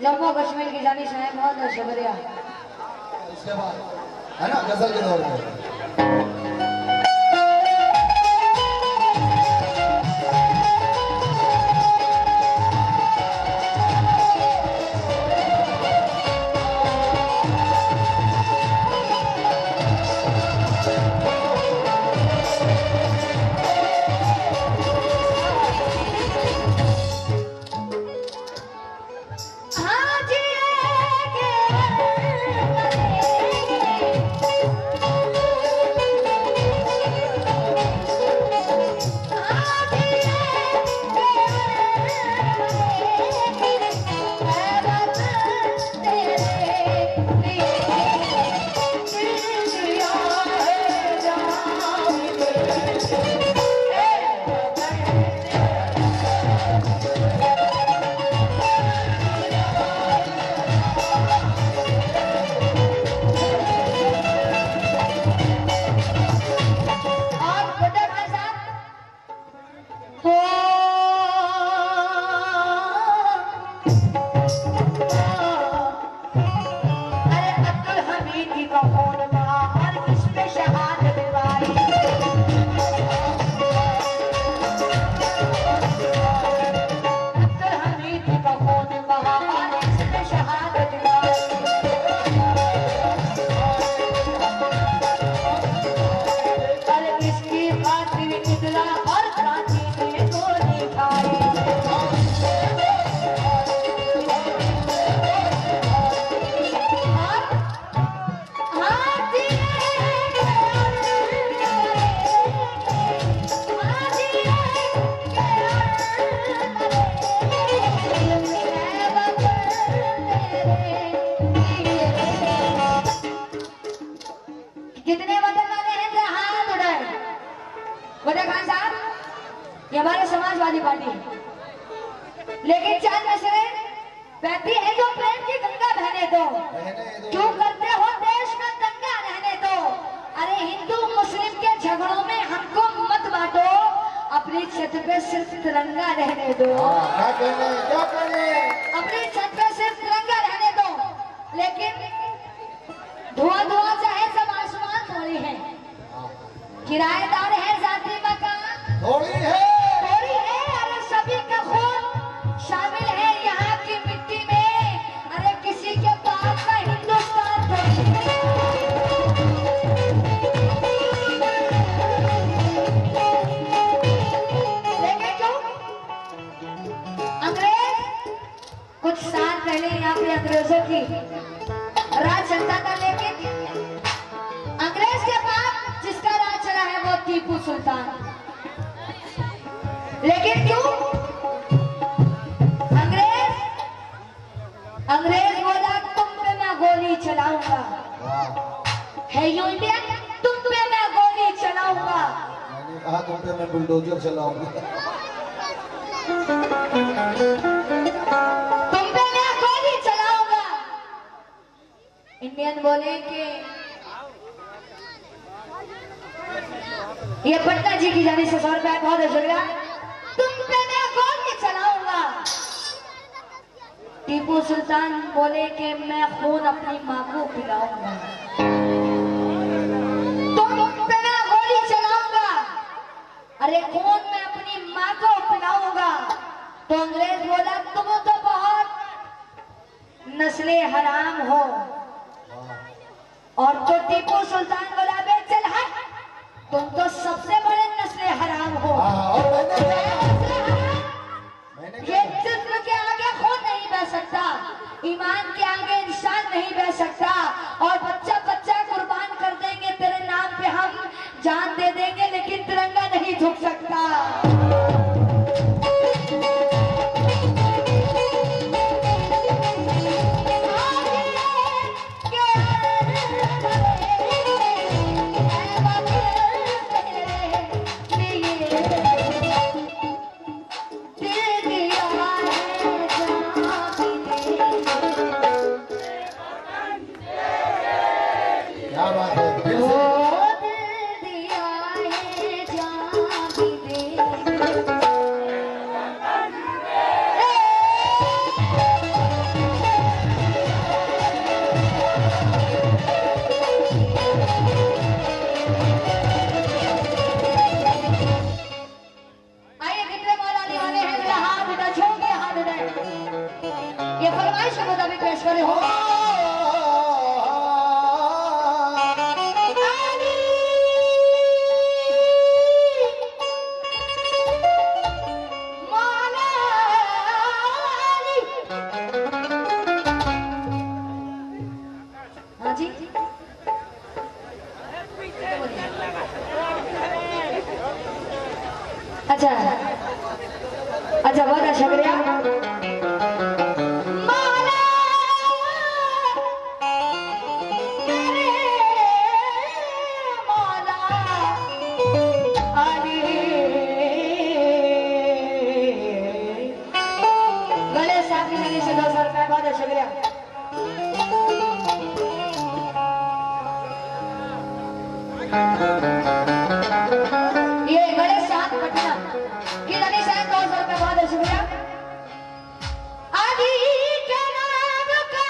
जम्मू कश्मीर की जानी से बहुत बहुत शुक्रिया। उसके बाद है ना गजल के दौर में ये हमारे समाजवादी पार्टी है, लेकिन चार नस्लें बहती है जो प्रेम की गंगा बहने दो, क्यों करते हो देश में दंगा रहने दो। अरे हिंदू मुस्लिम के झगड़ों में हमको मत बांटो, अपनी छत पे सिर्फ तिरंगा रहने दो। अपनी छत पे सिर्फ तिरंगा रहने दो, लेकिन धुआं धुआं चाहे सब आसमान थोड़ी है, किराएदार है जाती मकान थोड़ी है। अरे सभी का खून शामिल है यहाँ की मिट्टी में। अरे किसी के पास का हिंदुस्तान थोड़ी है। लेकिन क्यों अंग्रेज कुछ साल पहले यहाँ पे अंग्रेजों की राज चलता था, लेकिन अंग्रेज के बाद जिसका राज चला है वो टीपू सुल्तान। लेकिन क्यों अंग्रेज बोला तुम पे मैं गोली चलाऊंगा, है यू इंडियन, तुम पे मैं गोली चलाऊंगा। मैंने कहा तुम पे मैं बुलडोजर चलाऊंगा। तुम पे मैं गोली चलाऊंगा। इंडियन बोले कि ये पटना जी की जानी से 100 रुपया बहुत शुक्रिया, तुम पे मैं गोली चलाऊंगा। टीपू सुल्तान बोले कि मैं खून अपनी माँ को पिलाऊंगा। तुम पे मैं गोली चलाऊंगा, अरे खून मैं अपनी माँ को पिलाऊंगा। तो अंग्रेज बोला तुम तो बहुत नस्ले हराम हो, और तो टीपू सुल्तान बोला बे चल हट, तुम तो सबसे बड़े नस्ले हराम हो। ये जिस्म के आगे खून नहीं बह सकता, ईमान के आगे इंसान नहीं बह सकता, और बच्चा बच्चा कुर्बान कर देंगे तेरे नाम पे, हम जान दे देंगे, लेकिन तिरंगा नहीं झुक सकता। क्या बात है। दिया है जान अच्छा अच्छा, बहुत अच्छा, शुक्रिया। मौला मेरे मौला अली, गणेश साहब की नदी से 200 रुपया, बहुत अच्छा, शुक्रिया। ये गणेश साहब पटना की नदी से 200 रुपया, बहुत अच्छा, शुक्रिया। आदि के नाम का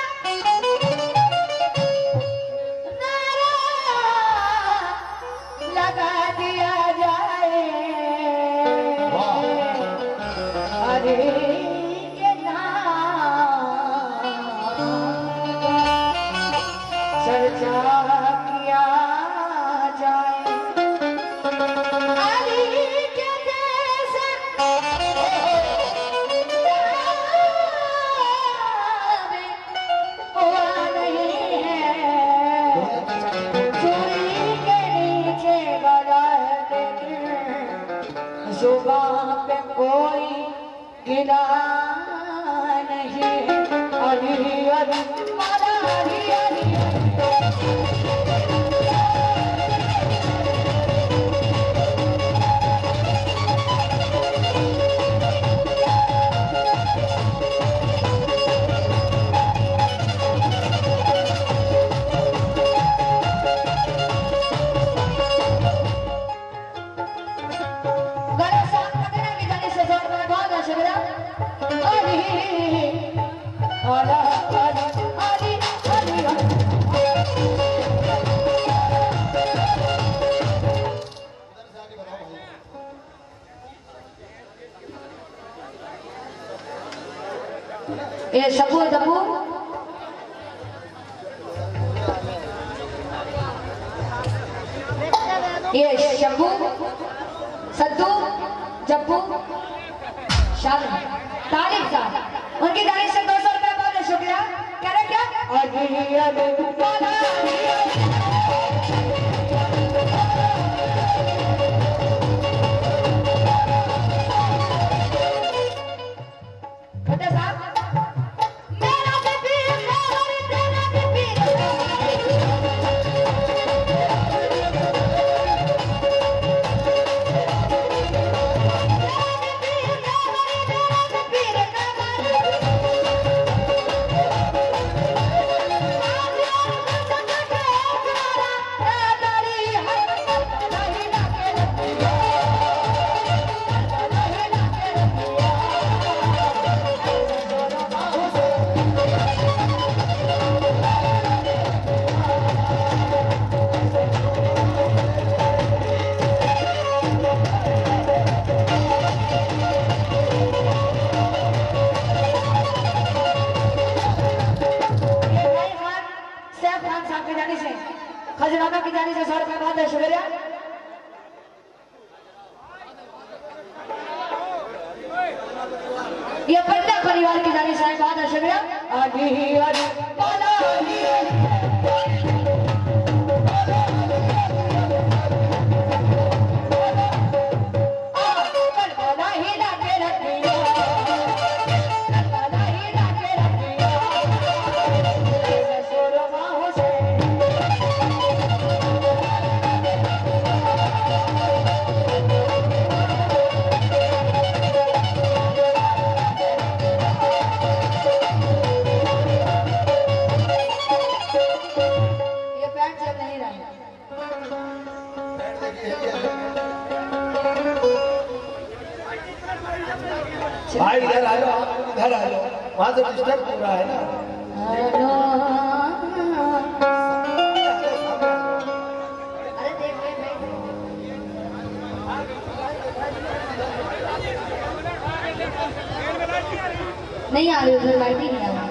नारा लगा दिया जाए, आदि के नाम चर्चा किया जाए, आदि के जैसा हुआ नहीं है, चूड़ी के नीचे गड़ा जुबान पे कोई गिला नहीं, अली अली मौला अली अली। गणेश साहब पटना की जाने से 100 रुपया, बहुत अच्छा, शुक्रिया। अली अला अली अली अली ये सबू दबू ये शंभू सद्दू जब्बू शादी तारीफ साहब, उनकी तारीफ से 200 रुपया, बहुत शुक्रिया। कह रहे क्या? फतेह साहब, मेरा भी पीर और तेरा भी पीर, खजराना की जानी से 100 रुपया, बहुत है, शुक्रिया। ये पंडा परिवार की जानी से बहुत है, शुक्रिया। अली अली मौला अली अली भाई इधर आ जाओ, इधर आ जाओ, वहां से डिस्टर्ब हो रहा है ना। अरे देख नहीं आ रही, उधर लाइट ही नहीं आ रही।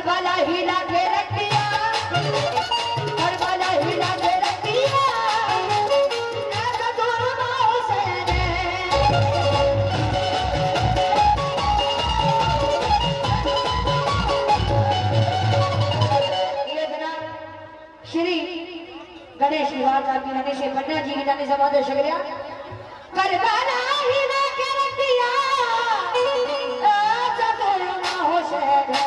करबला हिला के रख दिया, करबला हिला के रख दिया, ऐसा जुल्म हुसैन। ये जनाब श्री गणेश विवाह साहब की गाने से, पन्ना जी की गाने से बहुत शुक्रिया। करबला हिला के रख दिया, ऐसा जुल्म हुसैन है।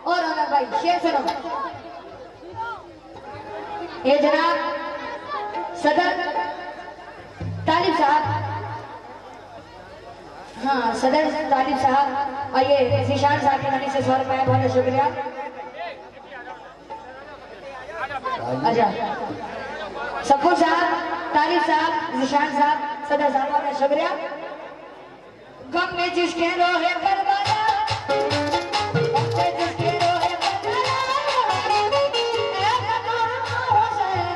और रौनक भाई शेर सुनो। ये जनाब सदर तालिब साहब, हाँ सदर तालिब साहब, और ये निशान साहब के गाने से 100 रुपए, बहुत शुक्रिया। अच्छा सफूर साहब, तालिब साहब, निशान साहब, सदर साहब, बहुत शुक्रिया। गम में जिसके रोहे करबला, गम में जिसके रोहे करबला, ऐसा जुल्म हुसैन।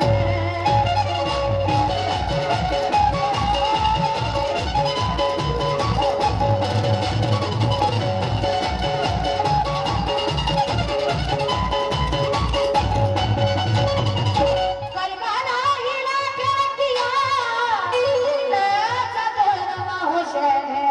करबला हिला के रख दिया, ऐसा जुल्म हुसैन है।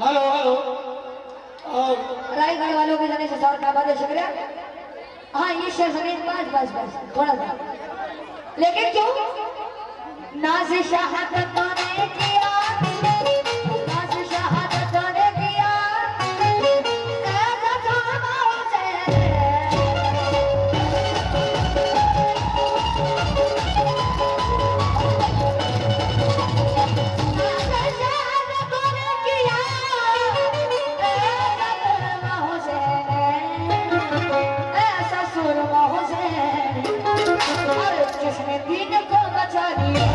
हेलो हेलो रायगढ़ वालों के जाने से 100 का बहुत शुक्रिया। हाँ ये शेर सुनिए, बस थोड़ा सा, लेकिन क्यों नाज़ शहादतों ने किया, नाज़ शहादतों ने किया, ऐसा जुल्म हुसैन। किसने दीन को बचा दिया,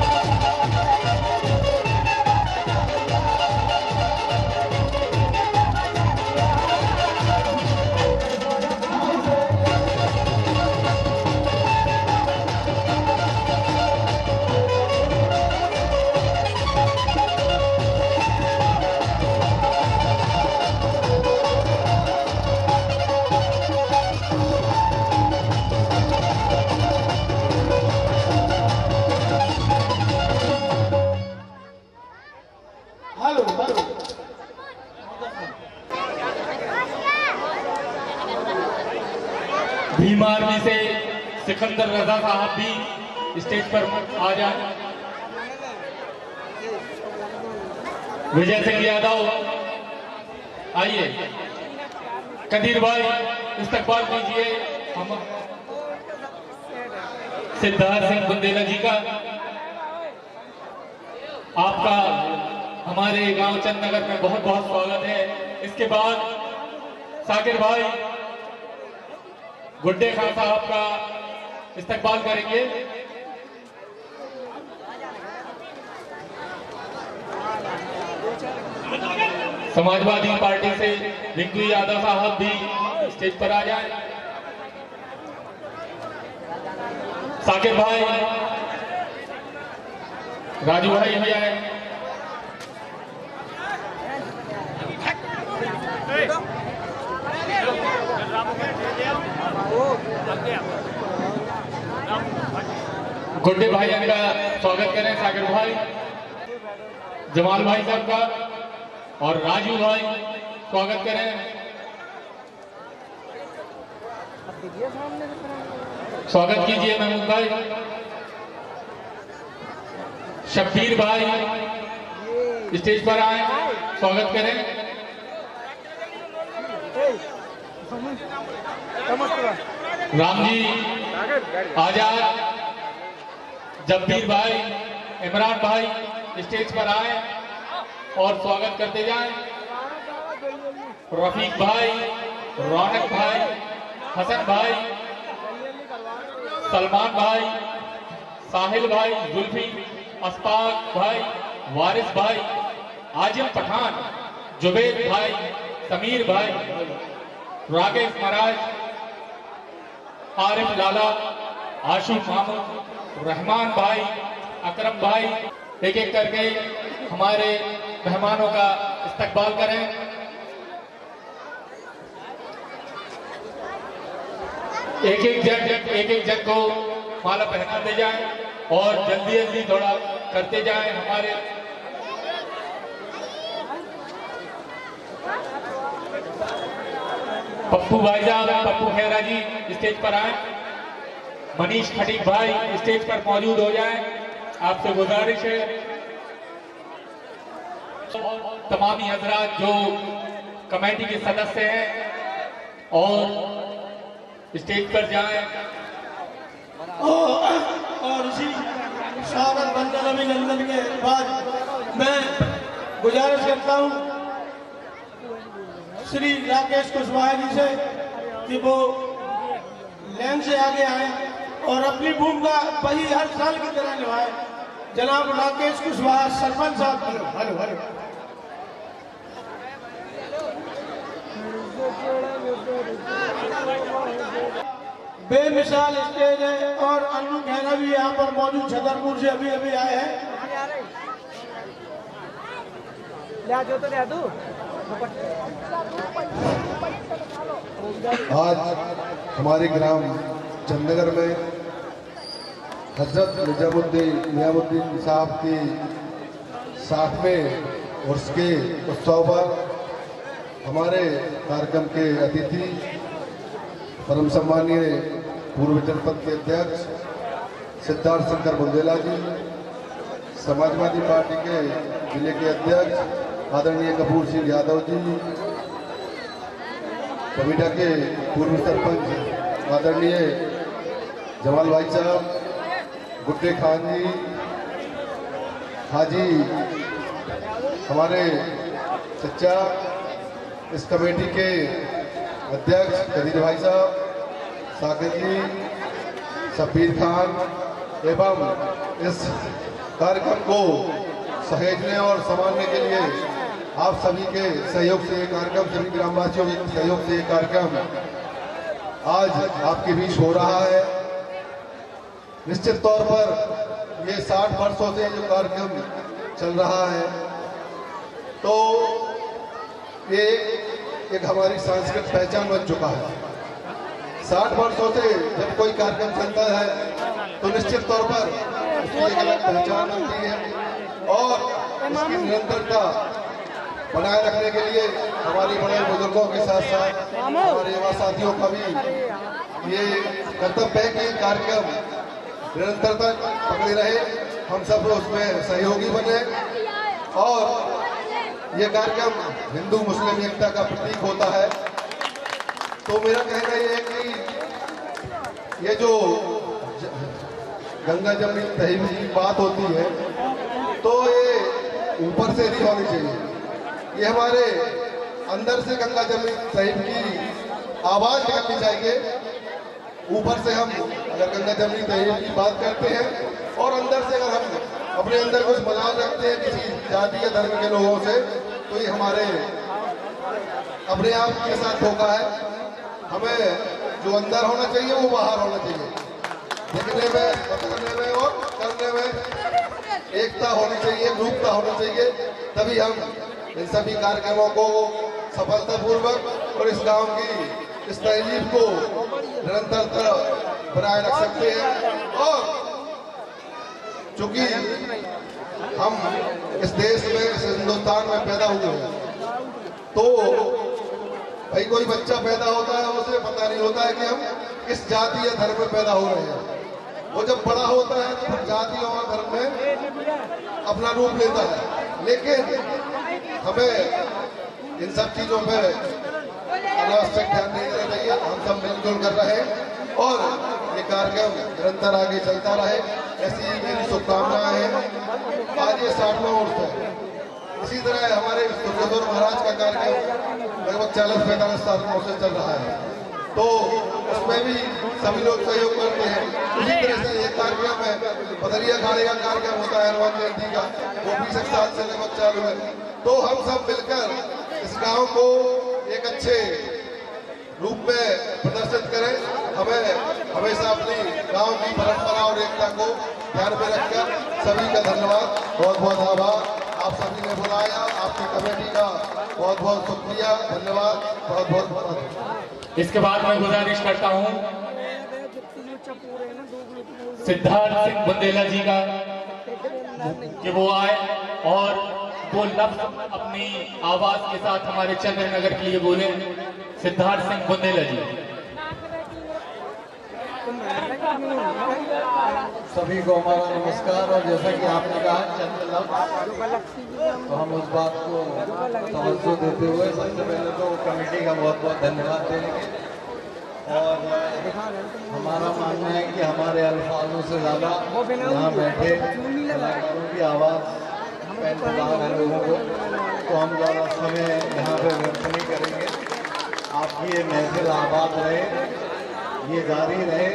भीम आर्मी से सिकंदर रजा साहब भी स्टेज पर आ जाए। विजय सिंह यादव आइए। कदीर भाई इस्तकबाल कीजिए हम सिद्धार्थ सिंह बुंदेला जी का। आपका हमारे गांव चंदनगर में बहुत बहुत स्वागत है। इसके बाद साकिर भाई गुड्डे खान साहब का इस्तकबाल करेंगे। समाजवादी पार्टी से रिंकू यादव साहब भी स्टेज पर आ जाए। साकिर भाई, राजू भाई भी आए। गुड्डे भाई का स्वागत करें। साकिर भाई, जमाल भाई साहब का और राजू भाई स्वागत करें। स्वागत कीजिए महमूद भाई। शब्बीर भाई स्टेज पर आए, स्वागत करें। रामजी आजाद, जब्बीर भाई, इमरान भाई स्टेज पर आए और स्वागत करते जाएं। रफीक भाई, रौनक भाई, हसन भाई, सलमान भाई, साहिल भाई, जुल्फी, अस्ताक भाई, वारिस भाई, आजिम पठान, जुबैद भाई, समीर भाई, राकेश महाराज, आरिफ लाला, आशिफ मामूद, रहमान भाई, अकरम भाई, एक एक करके हमारे मेहमानों का इस्तकबाल करें। एक एक जन को माला पहनाते जाएं और जल्दी जल्दी थोड़ा करते जाएं। हमारे पप्पू भाईजान, पप्पू खेरा जी स्टेज पर आए। मनीष खटीक भाई स्टेज पर मौजूद हो जाएं, आपसे गुजारिश है। तमामी हजरात जो कमेटी के सदस्य हैं और स्टेज पर जाएं और इसी स्वागत बंदन अभिनंदन के बाद मैं गुजारिश करता हूं श्री राकेश कुशवाहा जी से कि वो लाइन से आगे आए और अपनी भूमिका वही हर साल की तरह निभाए। जनाब राकेश कुशवाहा सरपंच साहब। हेलो हेलो बेमिसाल स्टेज है और अन्नू खेरा भी यहाँ पर मौजूद छतरपुर से अभी अभी आए हैं। आज हमारे ग्राम चंदनगर में हजरत निजामुद्दीन साहब की 60वें उर्स के उत्सव पर हमारे कार्यक्रम के अतिथि परम सम्मानीय पूर्व जनपद के अध्यक्ष सिद्धार्थ शंकर बुंदेला जी, समाजवादी पार्टी के जिले के अध्यक्ष आदरणीय कपूर सिंह यादव जी, कबीटा के पूर्व सरपंच आदरणीय जमाल भाई साहब, गुड्डे खान जी, हाजी हमारे चचा, इस कमेटी के अध्यक्ष कदीर भाई साहब, साकिर जी, शब्बीर खान एवं इस कार्यक्रम को सहेजने और संभालने के लिए आप सभी के सहयोग से ये कार्यक्रम, सभी ग्रामवासियों के सहयोग से ये कार्यक्रम आज आपके बीच हो रहा है। निश्चित तौर पर ये 60 वर्षों से जो कार्यक्रम चल रहा है तो ये एक हमारी सांस्कृतिक पहचान बन चुका है। 60 वर्षों से जब कोई कार्यक्रम चलता है तो निश्चित तौर पर उसकी एक अलग पहचान बनती है और इसकी निरंतरता बनाए रखने के लिए हमारे बड़े बुजुर्गों के साथ साथ हमारे युवा साथियों का भी ये कर्तव्य है कि कार्यक्रम निरंतरता पकड़े रहे, हम सब उसमें सहयोगी बने और ये कार्यक्रम हिंदू मुस्लिम एकता का प्रतीक होता है। तो मेरा कहना ये है कि ये जो गंगा जमुनी तहजीब की बात होती है तो ये ऊपर से नहीं होनी चाहिए, ये हमारे अंदर से गंगा जमुनी तहजीब की आवाज निकलनी चाहिए। ऊपर से हम अगर गंगा जमुनी तहजीब की बात करते हैं और अंदर से अगर हम अपने अंदर कुछ मजाक रखते हैं किसी जाति या धर्म के लोगों से तो ये हमारे अपने आप के साथ धोखा है। हमें जो अंदर होना चाहिए वो बाहर होना चाहिए, दिखने में, बताने में और करने में एकता होनी चाहिए, एकरूपता होनी चाहिए, तभी हम इन सभी कार्यक्रमों को सफलतापूर्वक और इस गांव की इस तहजीब को निरंतरता बनाए रख सकते हैं। और चूंकि हम इस देश में, इस हिंदुस्तान में पैदा हुए हैं तो भाई कोई बच्चा पैदा होता है उसे पता नहीं होता है कि हम किस जाति या धर्म में पैदा हो रहे हैं। वो जब बड़ा होता है तो फिर जाति और धर्म में अपना रूप लेता है, लेकिन हमें इन सब चीजों पर अनावश्यक ध्यान नहीं देना चाहिए। हम सब मिलजुल कर रहे हैं और ये कार्यक्रम निरंतर आगे चलता रहे, ऐसी मेरी शुभकामनाएं हैं। आज ये 60वां वर्ष है। इसी तरह हमारे दुर्गाधर महाराज का कार्यक्रम लगभग 40-45 सालों से चल रहा है, तो उसमें भी सभी लोग सहयोग करते हैं। उसी तरह से एक कार्यक्रम है पथरिया खाने का कार्यक्रम होता है हनुमान जयंती का, वो 20 साल से लगभग चालू है। तो हम सब मिलकर इस गांव को एक अच्छे रूप में प्रदर्शित करें। हमें हमेशा अपनी गांव की परंपरा और एकता को ध्यान में रखकर सभी का धन्यवाद, बहुत बहुत आभार। आप सभी ने बुलाया, आपकी कमेटी का बहुत बहुत शुक्रिया, धन्यवाद, बहुत बहुत। इसके बाद मैं गुजारिश करता हूं सिद्धार्थ सिंह बुंदेला जी का कि वो आए और वो लफ्ज अपनी आवाज के साथ हमारे चंद्रनगर के लिए बोले। सिद्धार्थ सिंह बुंदेला जी। सभी को हमारा नमस्कार। और जैसा कि आपने कहा चंद लफ्ज, तो हम उस बात को तवज्जो देते हुए सबसे पहले तो कमेटी का बहुत बहुत धन्यवाद देंगे। और हमारा मानना है कि हमारे अल्फाजों से ज़्यादा यहाँ बैठे कलाकारों की आवाज़ का इंतजार है लोगों को, तो हम ज़्यादा समय यहाँ पे व्यर्थ नहीं करेंगे। आपकी ये महफिल आबाद रहे, ये जारी रहे,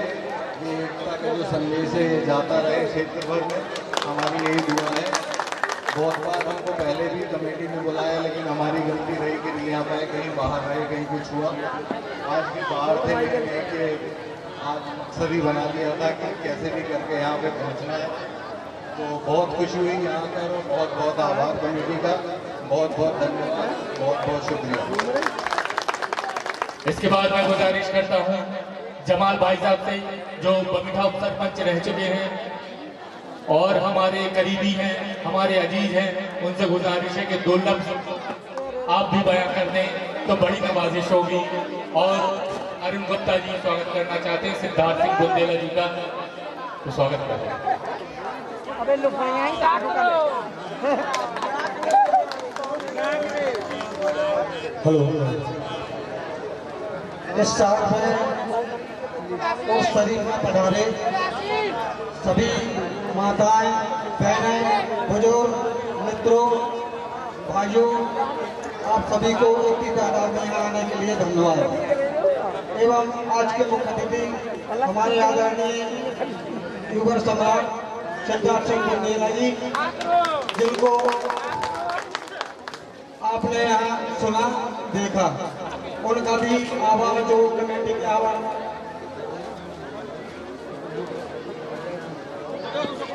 ये एकता का जो संदेश है ये जाता रहे क्षेत्र भर में, हमारी यही दुआ है। बहुत बार हमको पहले भी कमेटी में बुलाया, लेकिन हमारी गलती रही कि नहीं आ पाए, कहीं बाहर रहे, कहीं कुछ हुआ। आज भी बाहर थे, लेकिन एक आज मकसद ही बना दिया था कि कैसे भी करके यहाँ पे पहुँचना है। तो बहुत खुशी हुई यहाँ पर, और बहुत बहुत आभार कमेटी का, बहुत बहुत धन्यवाद, बहुत बहुत शुक्रिया। इसके बाद मैं गुजारिश करता हूं जमाल भाई साहब से, जो बमिठा उप सरपंच रह चुके हैं और हमारे करीबी हैं, हमारे अजीज हैं, उनसे गुजारिश है कि 2 लफ्ज आप भी बयां कर दें तो बड़ी नवाजिश होगी। और अरुण गुप्ता जी स्वागत करना चाहते हैं सिद्धार्थ सिंह बुंदेला जी का, तो स्वागत कर रहे हैं। हेलो, इस साल में उस शरीर में पधारे सभी माताएं, बहनें, बुजुर्ग, मित्रों, भाइयों, आप सभी को इतनी तादाद में यहाँ आने के लिए धन्यवाद। एवं आज के मुख्य अतिथि हमारे आदरणीय युवा सम्राट सिद्धार्थ सिंह बुंदेला जी, जिनको आपने यहाँ सुना देखा, उनका भी आभार, जो कमेटी के आभार।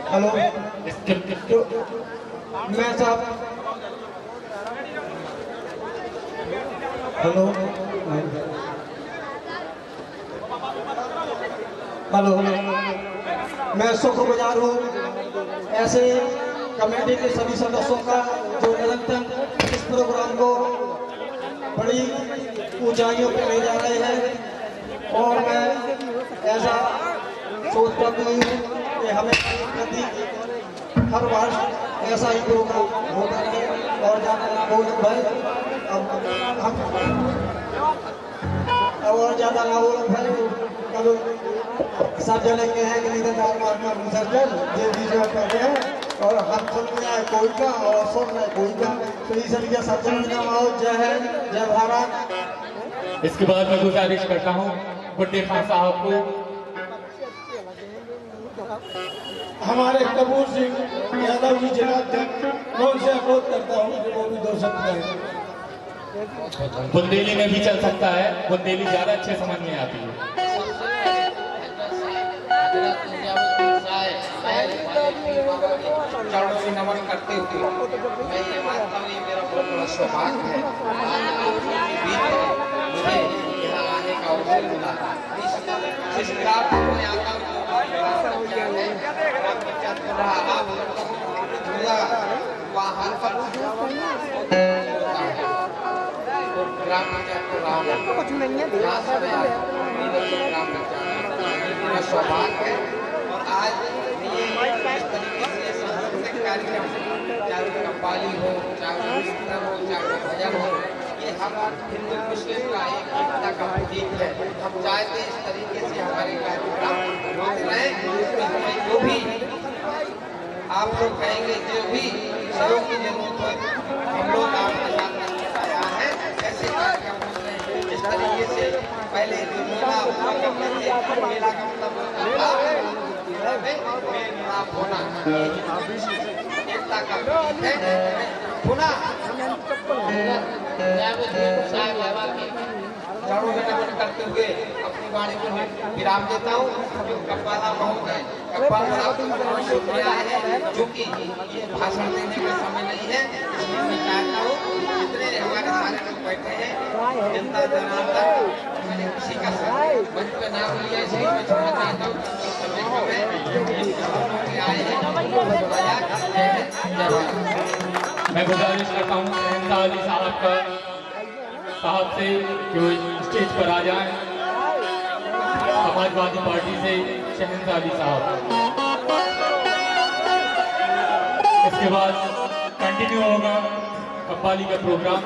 हेलो, तो मैं साहब, हेलो हेलो, मैं शुक्रगुजार हूँ ऐसे कमेटी के सभी सदस्यों का जो निरंतर इस प्रोग्राम को बड़ी ऊंचाइयों पर ले जा रहे हैं। और मैं ऐसा सोचता हूँ कि हमें प्रति हर वर्ष ऐसा ही प्रोग्राम होता रहे और ज़्यादा बोल भाई और ज़्यादा ना बोल भाई कल सब जने के हैं कि निधन विसर्जन जो बीच में कहते हैं, और हम सुन रहे हैं कोई का और सुन रहे कोई का, तो इसलिए सब जन का माहौल जय है, जय भारत। इसके बाद मैं गुजारिश करता हूँ बुड्ढे खान साहब को। हमारे कपूर सिंह यादव जी जिलाध्यक्ष, मैं उनसे अनुरोध करता हूँ कि वो भी 2 शब्द कहें। बुंदेली में भी चल सकता है, बुंदेली ज्यादा अच्छे समझ में आती है। चरणों में नमन करते हुए मैं ये मानता हूँ, ये मेरा बहुत बड़ा सौभाग्य है मुझे यहाँ आने का अवसर मिला। इस ग्राम में आता हूँ वहाँ पर ग्राम पंचायत को राम यहाँ से ग्राम पंचायत मेरा सौभाग्य है। और आज ये इस तरीके से सांस्कृतिक कार्यक्रम, चाहे वो कव्वाली हो, चाहे वो कीर्तन हो, चाहे वो भजन हो, ये हम हिंदू मुस्लिम का एक एकता का प्रतीक है। हम चाहते इस तरीके से हमारे कार्यक्रम होते रहे। इसमें हमें जो भी आप लोग कहेंगे, जो भी सहयोग की जरूरत हो, हम लोग आपके साथ तैयार हैं। ऐसे कार्यक्रम होते हैं इस तरीके से। पहले जो मेला हुआ करते थे, मेला का मतलब होना एकता का प्रतीक है। पुनः चरणों में नमन करते हुए अपनी वाणी को विराम देता हूँ। जो कव्वाला महोदय कव्वाल साहब को शुक्रिया है, जो कि ये भाषण देने का समय नहीं है, इसलिए मैं चाहता हूँ जितने हमारे सारे लोग बैठे हैं, जनता जनार्दन, मैंने किसी का मंच पे नाम लिया इसलिए मैं छोड़ना चाहता हूँ। समय कम है, आए हैं, मैं गुजारिश करता हूँ शहंशाह अली साहब से जो स्टेज पर आ जाएं। समाजवादी पार्टी से शहंशाह अली साहब। इसके बाद कंटिन्यू होगा कव्वाली का प्रोग्राम।